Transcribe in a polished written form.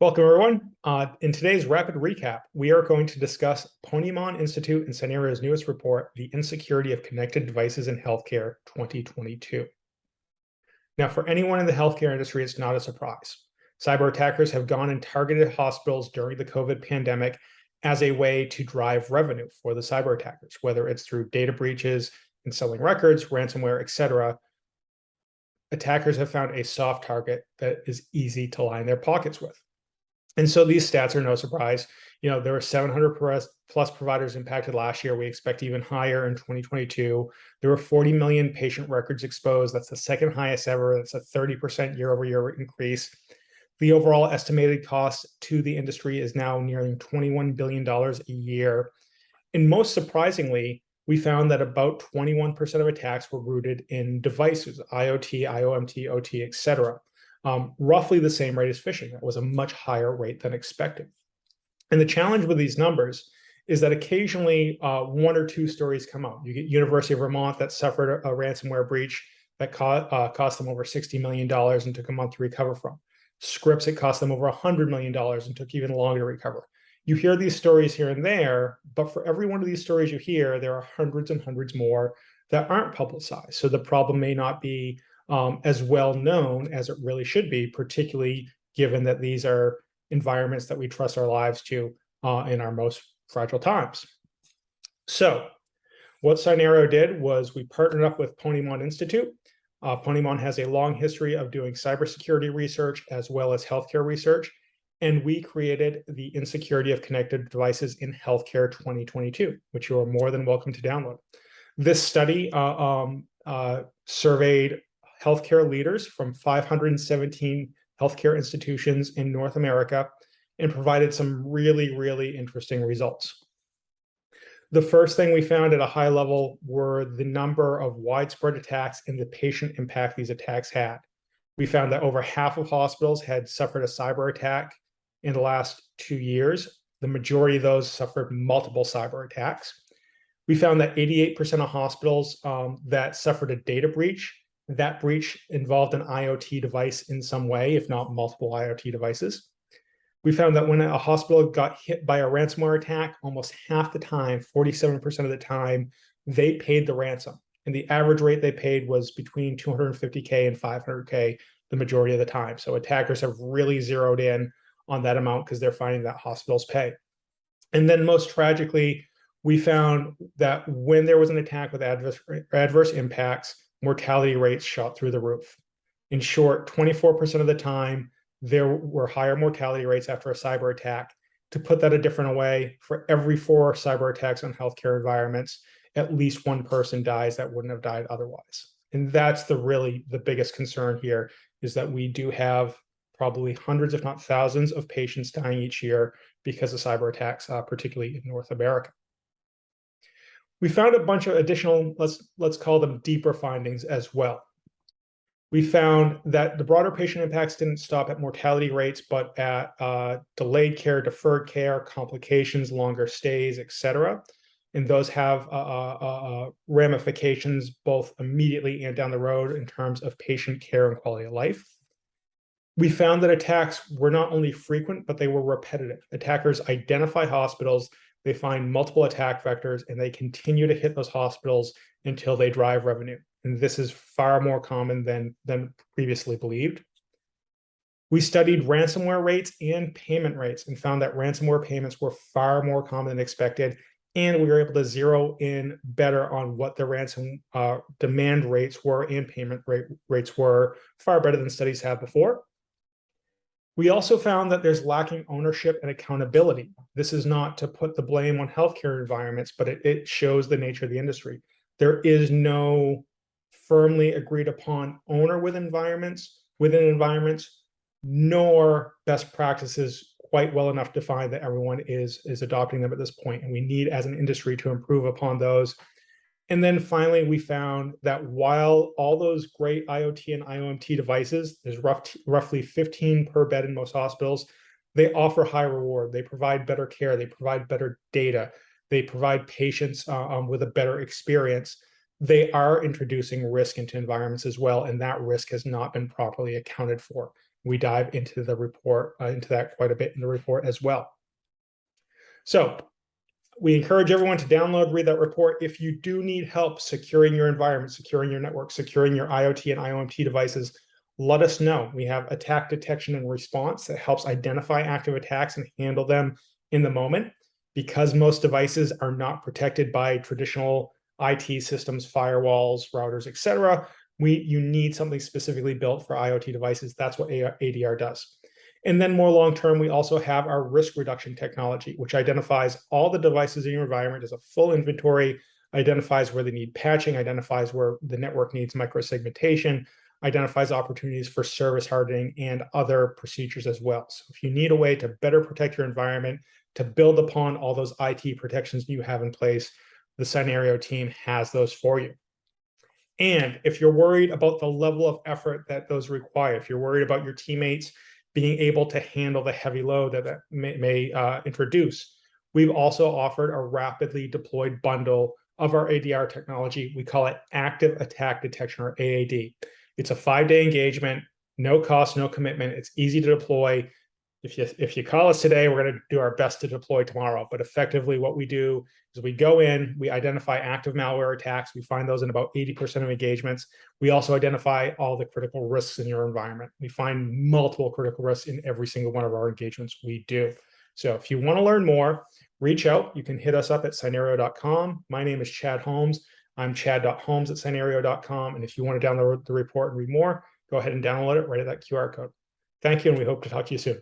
Welcome, everyone. In today's rapid recap, we are going to discuss Ponemon Institute and Cynerio's newest report, The Insecurity of Connected Devices in Healthcare 2022. Now, for anyone in the healthcare industry, it's not a surprise. Cyber attackers have gone and targeted hospitals during the COVID pandemic as a way to drive revenue for the cyber attackers, whether it's through data breaches and selling records, ransomware, etc. Attackers have found a soft target that is easy to line their pockets with. And so these stats are no surprise. There were 700 plus providers impacted last year. We expect even higher in 2022. There were 40 million patient records exposed. That's the second highest ever. That's a 30% year-over-year increase. The overall estimated cost to the industry is now nearing $21 billion a year. And most surprisingly, we found that about 21% of attacks were rooted in devices, IoT, IoMT, OT, etc. Roughly the same rate as phishing. That was a much higher rate than expected. And the challenge with these numbers is that occasionally one or two stories come out. You get University of Vermont that suffered a ransomware breach that cost them over $60 million and took a month to recover from. Scripps, it cost them over $100 million and took even longer to recover. You hear these stories here and there, but for every one of these stories you hear, there are hundreds and hundreds more that aren't publicized. So the problem may not be as well known as it really should be, particularly given that these are environments that we trust our lives to in our most fragile times. So what Cynerio did was we partnered up with Ponemon Institute. Ponemon has a long history of doing cybersecurity research as well as healthcare research, and we created the Insecurity of Connected Devices in Healthcare 2022, which you are more than welcome to download. This study surveyed healthcare leaders from 517 healthcare institutions in North America and provided some really, really interesting results. The first thing we found at a high level were the number of widespread attacks and the patient impact these attacks had. We found that over half of hospitals had suffered a cyber attack in the last 2 years. The majority of those suffered multiple cyber attacks. We found that 88% of hospitals that suffered a data breach, that breach involved an IoT device in some way, if not multiple IoT devices. We found that when a hospital got hit by a ransomware attack, almost half the time, 47% of the time, they paid the ransom. And the average rate they paid was between $250K and $500K the majority of the time. So attackers have really zeroed in on that amount because they're finding that hospitals pay. And then most tragically, we found that when there was an attack with adverse impacts, mortality rates shot through the roof. In short, 24% of the time, there were higher mortality rates after a cyber attack. To put that a different way, for every 4 cyber attacks on healthcare environments, at least one person dies that wouldn't have died otherwise. And that's the biggest concern here, is that we do have probably hundreds, if not thousands, of patients dying each year because of cyber attacks, particularly in North America. We found a bunch of additional, let's call them deeper findings as well. We found that the broader patient impacts didn't stop at mortality rates, but at delayed care, deferred care, complications, longer stays, etc. And those have ramifications both immediately and down the road in terms of patient care and quality of life. We found that attacks were not only frequent, but they were repetitive. Attackers identify hospitals, they find multiple attack vectors, and they continue to hit those hospitals until they drive revenue. And this is far more common than previously believed. We studied ransomware rates and payment rates and found that ransomware payments were far more common than expected. And we were able to zero in better on what the ransom demand rates were and payment rates were, far better than studies have before. We also found that there's lacking ownership and accountability. This is not to put the blame on healthcare environments, but it shows the nature of the industry. There is no firmly agreed upon owner within environments, nor best practices quite well enough defined that everyone is adopting them at this point. And we need, as an industry, to improve upon those. And then finally, we found that while all those great IoT and IoMT devices, there's roughly 15 per bed in most hospitals, they offer high reward. They provide better care. They provide better data. They provide patients with a better experience. They are introducing risk into environments as well, and that risk has not been properly accounted for. We dive into the report, into that quite a bit in the report as well. So we encourage everyone to download, read that report. If you do need help securing your environment, securing your network, securing your IoT and IoMT devices, let us know. We have attack detection and response that helps identify active attacks and handle them in the moment. Because most devices are not protected by traditional IT systems, firewalls, routers, etc., you need something specifically built for IoT devices. That's what ADR does. And then more long-term, we also have our risk reduction technology, which identifies all the devices in your environment as a full inventory, identifies where they need patching, identifies where the network needs microsegmentation, identifies opportunities for service hardening and other procedures as well. So if you need a way to better protect your environment, to build upon all those IT protections you have in place, the Cynerio team has those for you. And if you're worried about the level of effort that those require, if you're worried about your teammates being able to handle the heavy load that may introduce, we've also offered a rapidly deployed bundle of our ADR technology. We call it Active Attack Detection, or AAD. It's a 5-day engagement, no cost, no commitment. It's easy to deploy. If you call us today, we're going to do our best to deploy tomorrow. But effectively, what we do is we go in, we identify active malware attacks. We find those in about 80% of engagements. We also identify all the critical risks in your environment. We find multiple critical risks in every single one of our engagements we do. So if you want to learn more, reach out. You can hit us up at cynerio.com. My name is Chad Holmes. I'm chad.holmes@cynerio.com. And if you want to download the report and read more, go ahead and download it right at that QR code. Thank you, and we hope to talk to you soon.